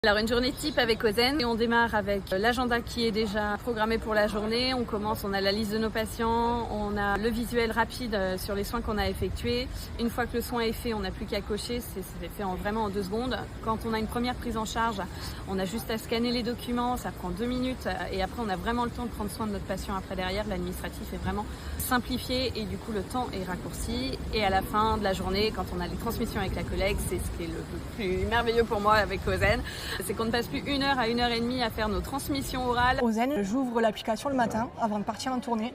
Alors une journée type avec Ozen, et on démarre avec l'agenda qui est déjà programmé pour la journée. On a la liste de nos patients, on a le visuel rapide sur les soins qu'on a effectués. Une fois que le soin est fait, on n'a plus qu'à cocher, c'est fait vraiment en 2 secondes. Quand on a une première prise en charge, on a juste à scanner les documents, ça prend 2 minutes et après on a vraiment le temps de prendre soin de notre patient après derrière. L'administratif est vraiment simplifié et du coup le temps est raccourci. Et à la fin de la journée, quand on a les transmissions avec la collègue, c'est ce qui est le plus merveilleux pour moi avec Ozen. C'est qu'on ne passe plus 1 heure à 1h30 à faire nos transmissions orales. Ozen, j'ouvre l'application le matin avant de partir en tournée.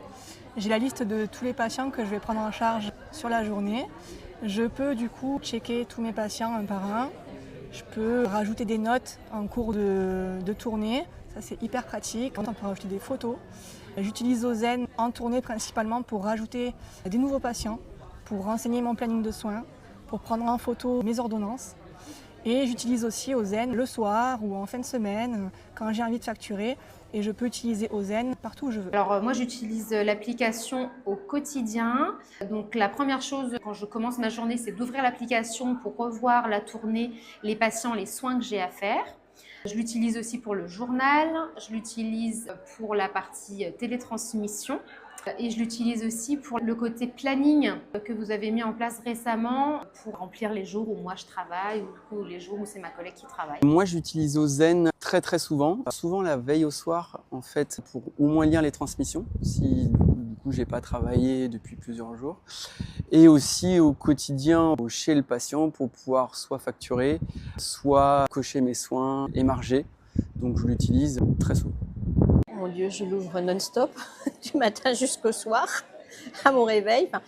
J'ai la liste de tous les patients que je vais prendre en charge sur la journée. Je peux du coup checker tous mes patients un par un. Je peux rajouter des notes en cours de tournée. Ça, c'est hyper pratique. On peut rajouter des photos. J'utilise Ozen en tournée principalement pour rajouter des nouveaux patients, pour renseigner mon planning de soins, pour prendre en photo mes ordonnances. Et j'utilise aussi Ozen le soir ou en fin de semaine quand j'ai envie de facturer. Et je peux utiliser Ozen partout où je veux. Alors moi j'utilise l'application au quotidien. Donc la première chose quand je commence ma journée, c'est d'ouvrir l'application pour revoir la tournée, les patients, les soins que j'ai à faire. Je l'utilise aussi pour le journal, je l'utilise pour la partie télétransmission. Et je l'utilise aussi pour le côté planning que vous avez mis en place récemment pour remplir les jours où moi je travaille ou les jours où c'est ma collègue qui travaille. Moi, j'utilise Ozen très souvent. Souvent la veille au soir, en fait, pour au moins lire les transmissions, si du coup j'ai pas travaillé depuis plusieurs jours. Et aussi au quotidien chez le patient pour pouvoir soit facturer, soit cocher mes soins, émarger. Donc je l'utilise très souvent. Mon Dieu, je l'ouvre non-stop, du matin jusqu'au soir, à mon réveil, enfin,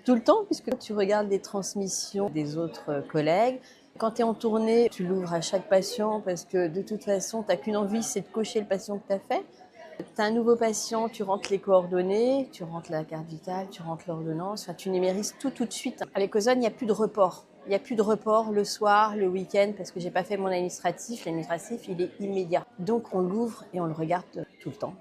tout le temps, puisque tu regardes les transmissions des autres collègues. Quand tu es en tournée, tu l'ouvres à chaque patient parce que de toute façon, tu n'as qu'une envie, c'est de cocher le patient que tu as fait. Tu as un nouveau patient, tu rentres les coordonnées, tu rentres la carte vitale, tu rentres l'ordonnance, enfin, tu numérises tout de suite. Avec Ozen, il n'y a plus de report. Il n'y a plus de report le soir, le week-end, parce que j'ai pas fait mon administratif. L'administratif, il est immédiat. Donc on l'ouvre et on le regarde tout le temps.